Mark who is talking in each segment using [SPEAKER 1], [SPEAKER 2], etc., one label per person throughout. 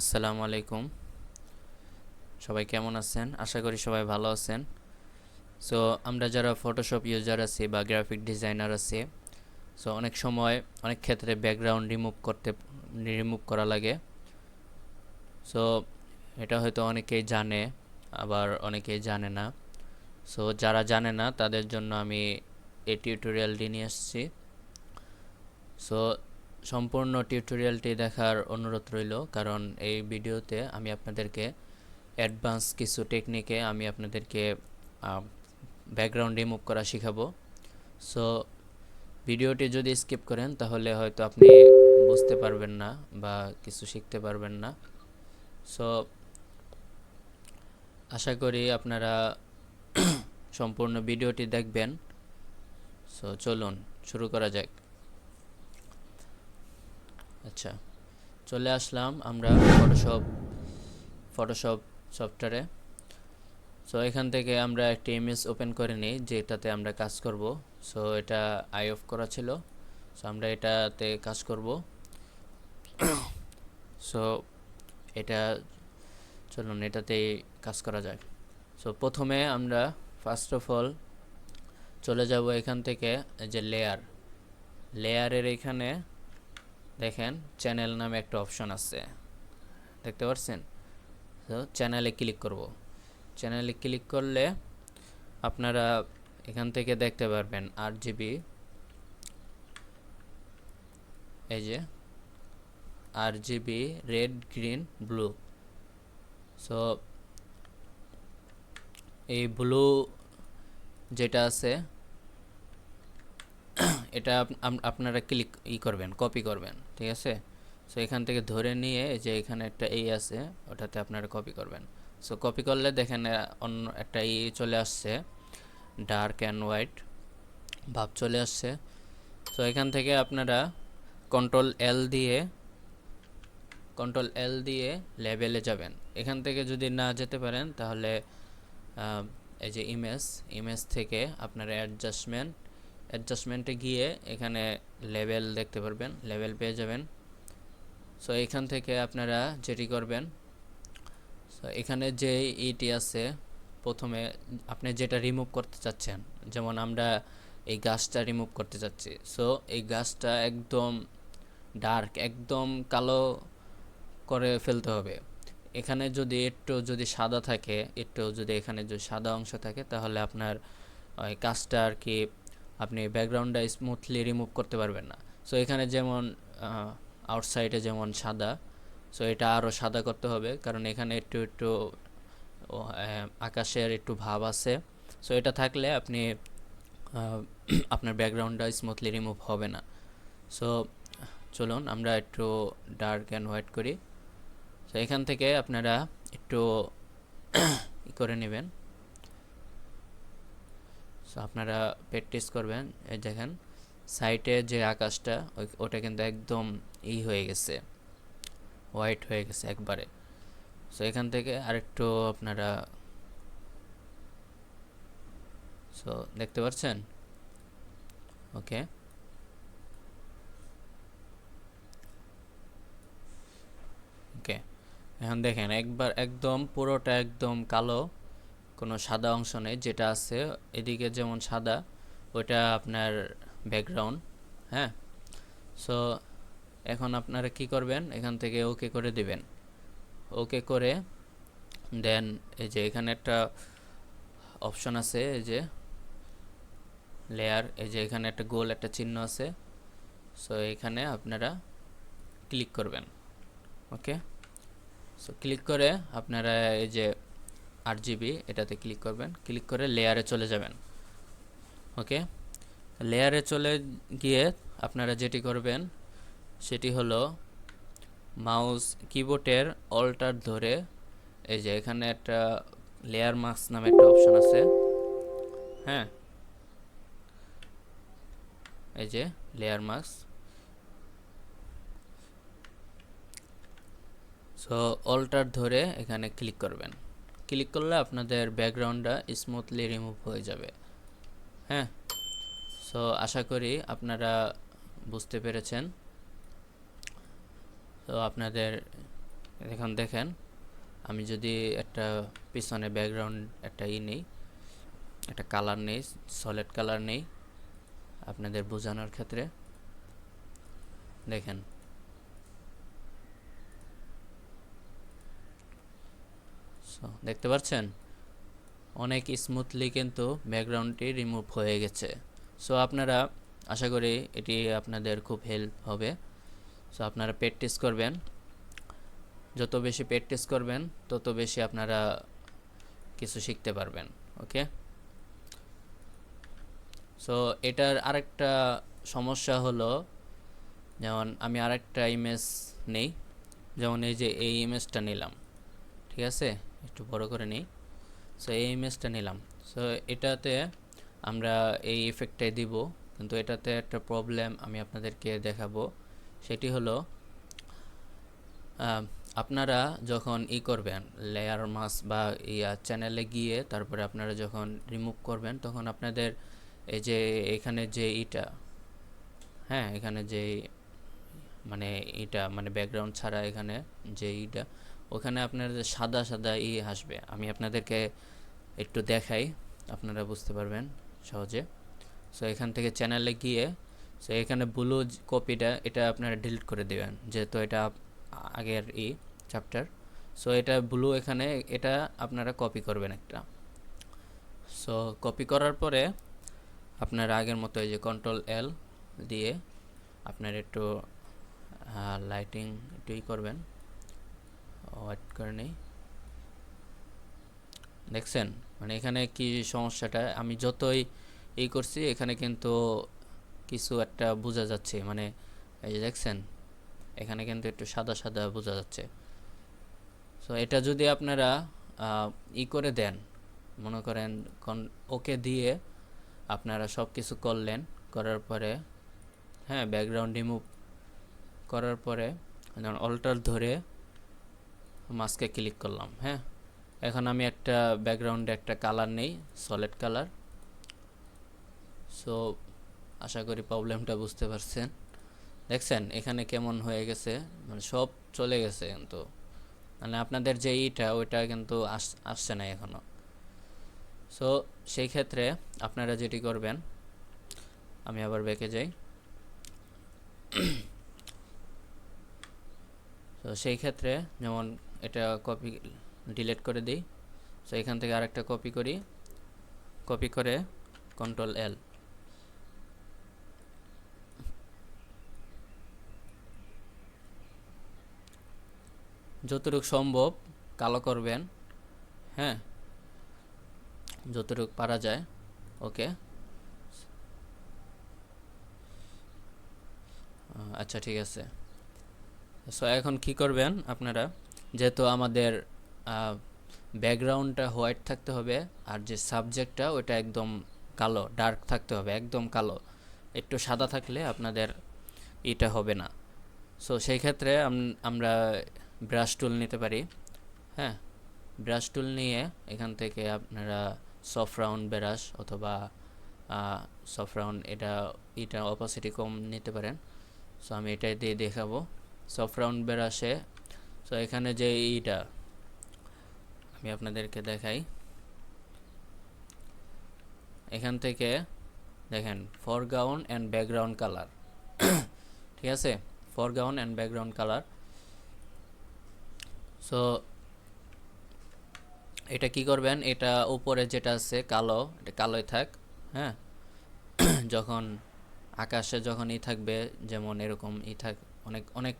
[SPEAKER 1] আসসালামু আলাইকুম। সবাই কেমন আছেন? আশা করি সবাই ভালো আছেন। সো আমরা যারা ফটোশপ ইউজার আছি বা গ্রাফিক ডিজাইনার আছি, সো অনেক সময় অনেক ক্ষেত্রে ব্যাকগ্রাউন্ড রিমুভ করা লাগে। সো এটা হয়তো অনেকেই জানে, আবার অনেকেই জানে না। সো যারা জানে না তাদের জন্য আমি এই টিউটোরিয়ালটি নিয়ে এসেছি। সো সম্পূর্ণ টিউটোরিয়ালটি দেখার অনুরোধ রইল, কারণ এই ভিডিওতে আমি আপনাদেরকে অ্যাডভান্স কিছু টেকনিকে আমি আপনাদেরকে ব্যাকগ্রাউন্ড রিমুভ করা শেখাবো। সো ভিডিওটি যদি স্কিপ করেন তাহলে হয়তো আপনি বুঝতে পারবেন না বা কিছু শিখতে পারবেন না। সো আশা করি আপনারা সম্পূর্ণ ভিডিওটি দেখবেন। সো চলুন শুরু করা যাক। আচ্ছা, চলে আসলাম আমরা ফটোশপ সফটওয়্যারে। সো এখান থেকে আমরা একটি ইমেজ ওপেন করে নিই যেটাতে আমরা কাজ করব। সো এটা আই অফ করা ছিল, সো আমরা এটাতে কাজ করব। সো এটা চলুন এটাতেই কাজ করা যাক। সো প্রথমে আমরা ফার্স্ট অফ অল চলে যাব এখান থেকে যে লেয়ারের এখানে দেখেন চ্যানেল নামে একটা অপশন আছে, দেখতে পাচ্ছেন? তো চ্যানেলে ক্লিক করব। চ্যানেলে ক্লিক করলে আপনারা এখান থেকে দেখতে পারবেন RGB, এই যে RGB red green blue. So এই ব্লু যেটা আছে এটা আপনারা করবেন, কপি করবেন, ঠিক আছে? সো এখান থেকে ধরে নিয়ে যে এখানে একটা আছে ওটাতে আপনারা কপি করবেন। সো কপি করলে দেখেন অন্য একটা চলে আসছে, ডার্ক অ্যান্ড হোয়াইট ভাব চলে আসছে। সো এখান থেকে আপনারা কন্ট্রোল এল দিয়ে লেবেলে যাবেন। এখান থেকে যদি না যেতে পারেন তাহলে এই যে ইমেজ থেকে আপনারা অ্যাডজাস্টমেন্টে গিয়ে এখানে লেভেল দেখতে পারবেন, লেভেল পেয়ে যাবেন। সো এখান থেকে আপনারা যেটি করবেন, সো এখানে যে আছে প্রথমে আপনি যেটা রিমুভ করতে চাচ্ছেন, যেমন আমরা এই গাছটা রিমুভ করতে চাচ্ছি। সো এই গাছটা একদম ডার্ক, একদম কালো করে ফেলতে হবে। এখানে যদি সাদা থাকে, এখানে যদি সাদা অংশ থাকে তাহলে আপনার ওই কাজটা আর কি আপনি ব্যাকগ্রাউন্ডটা স্মুথলি রিমুভ করতে পারবেন না। সো এখানে যেমন আউটসাইডে যেমন সাদা, সো এটা আরও সাদা করতে হবে, কারণ এখানে একটু আকাশের একটু ভাব আছে। সো এটা থাকলে আপনি আপনার ব্যাকগ্রাউন্ডটা স্মুথলি রিমুভ হবে না। সো চলুন আমরা একটু ডার্ক অ্যান্ড হোয়াইট করি। সো এখান থেকে আপনারা একটু করে নেবেন। সো আপনারা প্র্যাকটিস করবেন। এই দেখেন সাইটে যে আকাশটা ওটা কিন্তু একদম হয়ে গেছে, হোয়াইট হয়ে গেছে একবারে। সো এখান থেকে আরেকটু আপনারা সো দেখতে পাচ্ছেন? ওকে, ওকে। এখন দেখেন একবার একদম পুরোটা একদম কালো, কোনো সাদা অংশ নেই। যেটা আছে এদিকে যেমন সাদা, ওটা আপনার ব্যাকগ্রাউন্ড। হ্যাঁ, সো এখন আপনারা কি করবেন, এখান থেকে ওকে করে দিবেন। ওকে করে দেন এই যে এখানে একটা অপশন আছে, এই যে লেয়ার, এই যে এখানে একটা গোল একটা চিহ্ন আছে। সো এখানে আপনারা ক্লিক করবেন। ওকে, সো ক্লিক করে আপনারা এই যে RGB এটাতে ক্লিক করবেন, ক্লিক করে লেয়ারে চলে যাবেন। ওকে, লেয়ারে চলে গিয়ে আপনারা যেটি করবেন সেটি হলো মাউস কিবোর্ডের অল্টার ধরে এই যে এখানে একটা লেয়ার মাস্ক নামে একটা অপশন আছে। হ্যাঁ, এই যে লেয়ার মাস্ক। সো অল্টার ধরে এখানে ক্লিক করবেন। ক্লিক করলে আপনাদের ব্যাকগ্রাউন্ডটা স্মুথলি রিমুভ হয়ে যাবে। হ্যাঁ, সো আশা করি আপনারা বুঝতে পেরেছেন। তো আপনাদের এখন দেখেন, আমি যদি একটা পিছনে ব্যাকগ্রাউন্ড একটা নেই, একটা কালার নেই, সলিড কালার নেই আপনাদের বোঝানোর ক্ষেত্রে, দেখেন দেখতে পাচ্ছেন অনেক স্মুথলি কিন্তু ব্যাকগ্রাউন্ডটি রিমুভ হয়ে গেছে। সো আপনারা আশা করি এটি আপনাদের খুব হেল্প হবে। সো আপনারা প্র্যাকটিস করবেন, যত বেশি প্র্যাকটিস করবেন তত বেশি আপনারা কিছু শিখতে পারবেন। ওকে, সো এটার আরেকটা সমস্যা হলো, যেমন আমি আরেকটা ইমেজ নেই, যেমন এই যে এই ইমেজটা নিলাম, ঠিক আছে, একটু বড় করে নিই। সো এই ইমেজটা নিলাম, সো এটাতে আমরা এই ইফেক্টটাই দিব, কিন্তু এটাতে একটা প্রবলেম আমি আপনাদেরকে দেখাবো। সেটি হলো আপনারা যখন করবেন লেয়ার মাস্ক বা চ্যানেলে গিয়ে তারপরে আপনারা যখন রিমুভ করবেন, তখন আপনাদের এই যে এখানে যে হ্যাঁ, এখানে যে মানে মানে ব্যাকগ্রাউন্ড ছাড়া এখানে যে ওখানে আপনার সাদা সাদা আসবে। আমি আপনাদেরকে একটু দেখাই, আপনারা বুঝতে পারবেন সহজে। সো এখান থেকে চ্যানেলে গিয়ে, সো এখানে ব্লু কপিটা এটা আপনারা ডিলিট করে দেবেন, যেহেতু এটা আগের চ্যাপ্টার। সো এটা ব্লু, এখানে এটা আপনারা কপি করবেন একটা। সো কপি করার পরে আপনারা আগের মতো এই যে কন্ট্রোল এল দিয়ে আপনার একটু লাইটিং একটু করবেন, হোয়াইট করে নেই। দেখছেন মানে এখানে কি সমস্যাটা, আমি যতই করছি এখানে কিন্তু কিছু একটা বোঝা যাচ্ছে, মানে এই যে দেখছেন এখানে কিন্তু একটু সাদা সাদা বোঝা যাচ্ছে। সো এটা যদি আপনারা করে দেন, মনে করেন ওকে দিয়ে আপনারা সব কিছু করলেন, করার পরে হ্যাঁ ব্যাকগ্রাউন্ড রিমুভ করার পরে যেমন অল্টার ধরে মাস্কে ক্লিক করলাম, হ্যাঁ এখন আমি একটা ব্যাকগ্রাউন্ডে একটা কালার নেই, সলিড কালার। সো আশা করি প্রবলেমটা বুঝতে পারছেন। দেখছেন এখানে কেমন হয়ে গেছে, মানে সব চলে গেছে, কিন্তু মানে আপনাদের যে ওইটা কিন্তু আসছে না এখনো। সো সেই ক্ষেত্রে আপনারা যেটি করবেন, আমি আবার ব্যাকে যাই। তো সেই ক্ষেত্রে যেমন এটা কপি ডিলিট করে দিই। সো এখান থেকে আরেকটা কপি করি, কপি করে কন্ট্রোল এল, যতটুকু সম্ভব কালো করবেন, হ্যাঁ যতটুকু পারা যায়। ওকে, আচ্ছা ঠিক আছে। সো এখন কি করবেন আপনারা, যেহেতু আমাদের ব্যাকগ্রাউন্ডটা হোয়াইট থাকতে হবে আর যে সাবজেক্টটা ওটা একদম কালো ডার্ক থাকতে হবে, একদম কালো, একটু সাদা থাকলে আপনাদের হবে না। সো সেই ক্ষেত্রে আমরা ব্রাশ টুল নিতে পারি। হ্যাঁ, ব্রাশ টুল নিয়ে এখান থেকে আপনারা সফট রাউন্ড ব্রাশ অথবা সফট রাউন্ড এটা অপাসিটি কম নিতে পারেন। সো আমি এটাই দিয়ে দেখাবো সফট রাউন্ড ব্রাশে। সো এখানে যে আমি আপনাদেরকে দেখাই, এখান থেকে দেখেন ফরগ্রাউন্ড অ্যান্ড ব্যাকগ্রাউন্ড কালার, ঠিক আছে, foreground and background colour. So এটা কি করবেন, এটা উপরে যেটা আছে কালো, এটা কালোই থাক। হ্যাঁ, যখন আকাশে যখন থাকবে, যেমন এরকম থাক, অনেক অনেক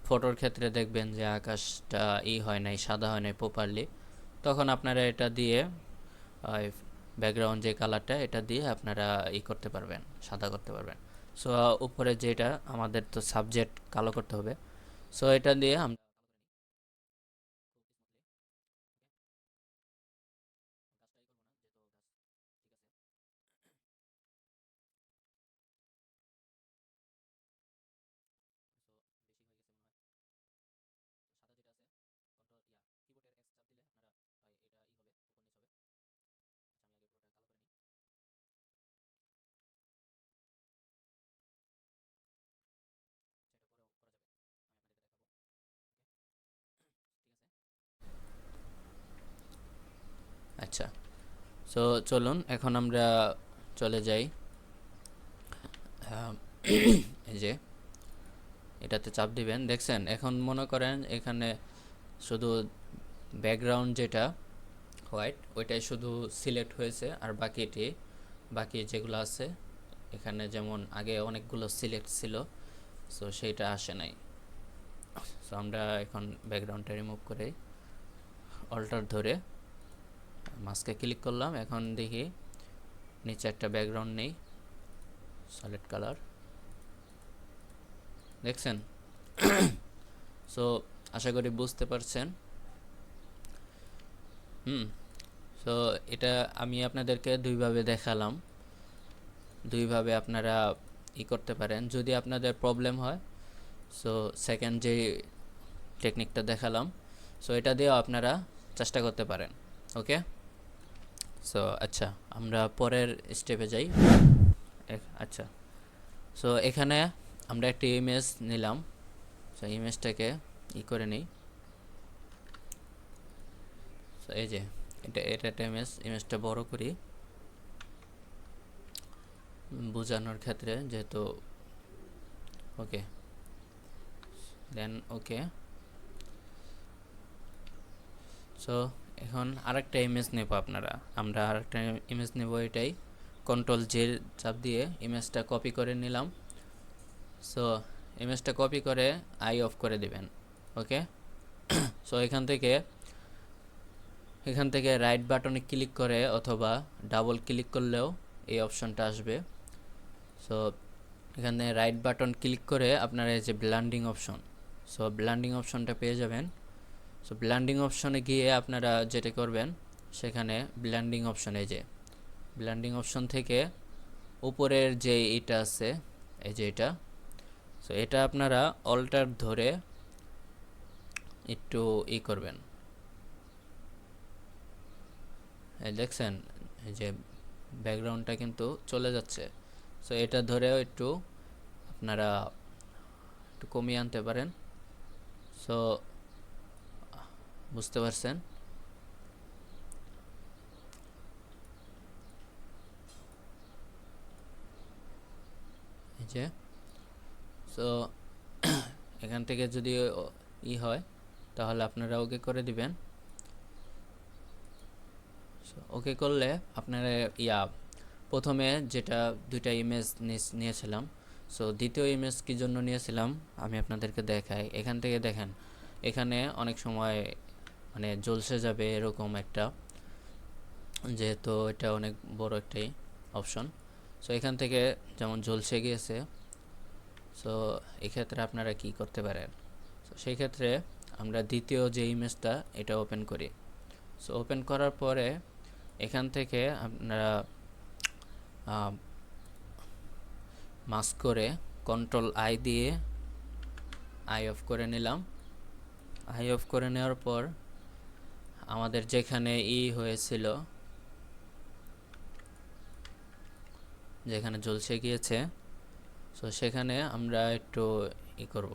[SPEAKER 1] ফটোর ক্ষেত্রে দেখবেন যে আকাশটা হয় নাই, সাদা হয় নাই প্রপারলি, তখন আপনারা এটা দিয়ে ব্যাকগ্রাউন্ড যে কালারটা এটা দিয়ে আপনারা করতে পারবেন, সাদা করতে পারবেন। সো উপরে যেটা আমাদের তো সাবজেক্ট কালো করতে হবে, সো এটা দিয়ে আমরা সো চলুন এখন আমরা চলে যাই এই যে এটাতে চাপ দিবেন, দেখছেন এখন মনে করেন এখানে শুধু ব্যাকগ্রাউন্ড যেটা হোয়াইট ওইটাই শুধু সিলেক্ট হয়েছে, আর বাকি যেগুলো আছে এখানে যেমন আগে অনেকগুলো সিলেক্ট ছিল সো সেইটা আসে নাই। সো আমরা এখন ব্যাকগ্রাউন্ডটা রিমুভ করে অল্টার ধরে মাস্কে ক্লিক করলাম, এখন দেখি নিচে একটা ব্যাকগ্রাউন্ড নেই সলিড কালার, দেখছেন? সো আশা করি বুঝতে পারছেন। সো এটা আমি আপনাদেরকে দুইভাবে দেখালাম, দুইভাবে আপনারা করতে পারেন। যদি আপনাদের প্রবলেম হয় সো সেকেন্ড যে টেকনিকটা দেখালাম সো এটা দিয়েও আপনারা চেষ্টা করতে পারেন। ওকে, সো আচ্ছা আমরা পরের স্টেপে যাই। আচ্ছা, সো এখানে আমরা একটি ইমেজ নিলাম, সো ইমেজটাকে করে নিই। সো এই যে এটা একটা ইমেজটা বড় করি বোঝানোর ক্ষেত্রে যেহেতু। ওকে, দেন ওকে। সো এখন আরেকটা ইমেজ নেব আমরা আরেকটা ইমেজ নেব, এটাই কন্ট্রোল জে চাপ দিয়ে ইমেজটা কপি করে নিলাম। সো ইমেজটা কপি করে আই অফ করে দিবেন। ওকে, সো এখান থেকে রাইট বাটনে ক্লিক করে অথবা ডাবল ক্লিক করলেও এই অপশনটা আসবে। সো এখানে রাইট বাটন ক্লিক করে আপনারা এই যে ব্লেন্ডিং অপশন, সো ব্লেন্ডিং অপশনটা পেয়ে যাবেন। সো ব্লেন্ডিং অপশনে গিয়ে আপনারা যেটা করবেন সেখানে ব্লেন্ডিং অপশন, এই যে ব্লেন্ডিং অপশন থেকে উপরের যে এটা আছে এই যে এটা, সো এটা আপনারা অল্টার ধরে একটু করবেন। এই দেখছেন এই যে ব্যাকগ্রাউন্ডটা কিন্তু চলে যাচ্ছে। সো এটা ধরেও একটু আপনারা একটু কমিয়ে আনতে পারেন। সো বুঝতে পারছেন? এই যে সো এখান থেকে যদি হয় তাহলে আপনারা ওকে করে দিবেন। ওকে করলে আপনারা প্রথমে যেটা দুইটা ইমেজ নিয়েছিলাম, সো দ্বিতীয় ইমেজ কি জন্য নিয়েছিলাম আমি আপনাদেরকে দেখাই। এখান থেকে দেখেন এখানে অনেক সময় মানে ঝলসে যাবে এরকম একটা, যেহেতু এটা অনেক বড় একটাই অপশন। সো এখান থেকে যেমন ঝলসে গিয়েছে, সো এক্ষেত্রে আপনারা কি করতে পারেন, সো সেই ক্ষেত্রে আমরা দ্বিতীয় যে ইমেজটা এটা ওপেন করি। সো ওপেন করার পরে এখান থেকে আপনারা মাস্ক করে কন্ট্রোল আই দিয়ে আই অফ করে নিলাম। আই অফ করে নেওয়ার পর আমাদের যেখানে হয়েছিল, যেখানে ঝলসে গিয়েছে, সো সেখানে আমরা একটু করব।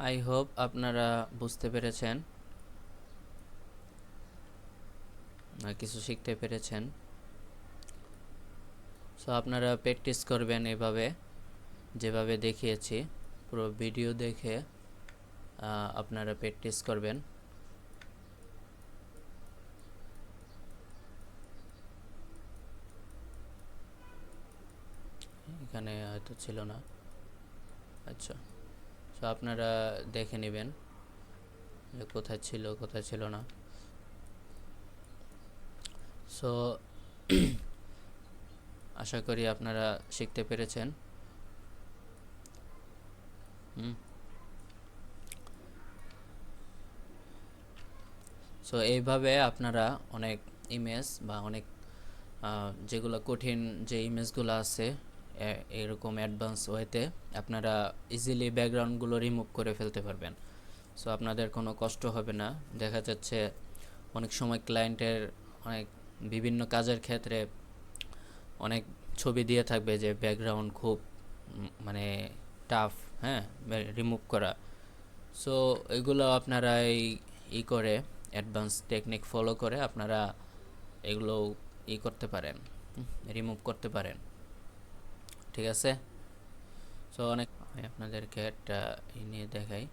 [SPEAKER 1] আই হোপ আপনারা বুঝতে পেরেছেন কিছু শিখতে পেরেছেন। সো আপনারা প্র্যাকটিস করবেন এভাবে যেভাবে দেখিয়েছি, পুরো ভিডিও দেখে আপনারা প্র্যাকটিস করবেন। এখানে হয়তো ছিল না। আচ্ছা, সো আপনারা দেখে নেবেন যে কোথায় ছিল কোথায় ছিল না। সো আশা করি আপনারা শিখতে পেরেছেন। সো এইভাবে আপনারা অনেক ইমেজ বা অনেক যেগুলো কঠিন যে ইমেজগুলো আছে এরকম অ্যাডভান্স ওয়েতে আপনারা ইজিলি ব্যাকগ্রাউন্ডগুলো রিমুভ করে ফেলতে পারবেন। সো আপনাদের কোনো কষ্ট হবে না। দেখা যাচ্ছে অনেক সময় ক্লায়েন্টের অনেক বিভিন্ন কাজের ক্ষেত্রে অনেক ছবি দিয়ে থাকবে যে ব্যাকগ্রাউন্ড খুব মানে টাফ, হ্যাঁ, রিমুভ করা। সো এগুলো আপনারা করে অ্যাডভান্স টেকনিক ফলো করে আপনারা এগুলো করতে পারেন, রিমুভ করতে পারেন। ঠিক আছে। সো অনেক আমি আপনাদেরকে একটা নিয়ে দেখাই।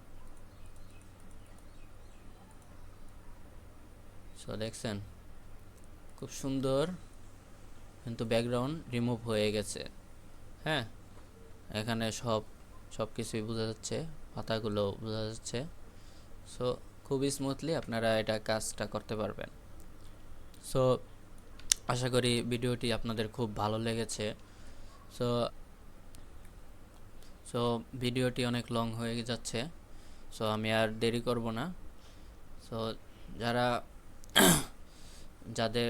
[SPEAKER 1] সো দেখছেন খুব সুন্দর কিন্তু ব্যাকগ্রাউন্ড রিমুভ হয়ে গেছে। হ্যাঁ, এখানে সব কিছুই বোঝা যাচ্ছে, পাতাগুলো বোঝা যাচ্ছে। সো খুবই স্মুথলি আপনারা এটা কাজটা করতে পারবেন। সো আশা করি ভিডিওটি আপনাদের খুব ভালো লেগেছে। সো সো ভিডিওটি অনেক লং হয়ে যাচ্ছে, সো আমি আর দেরি করব না। সো যারা যাদের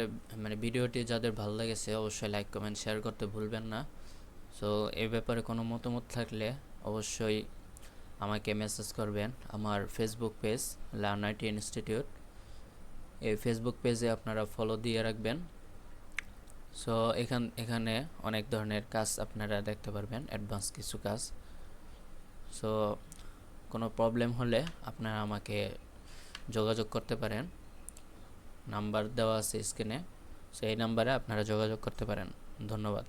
[SPEAKER 1] ভিডিওটি যাদের ভালো লেগেছে অবশ্যই লাইক কমেন্ট শেয়ার করতে ভুলবেন না। সো এই ব্যাপারে কোনো মতামত থাকলে অবশ্যই আমাকে মেসেজ করবেন আমার Facebook page learn IT institute. এই ফেসবুক পেজে আপনারা ফলো দিয়ে রাখবেন। সো এখানে অনেক ধরনের কাজ আপনারা দেখতে পারবেন, অ্যাডভান্স কিছু কাজ। সো কোনো প্রবলেম হলে আপনারা আমাকে যোগাযোগ করতে পারেন, নাম্বার দেওয়া আছে স্ক্রিনে। সো এই নাম্বারে আপনারা যোগাযোগ করতে পারেন। ধন্যবাদ।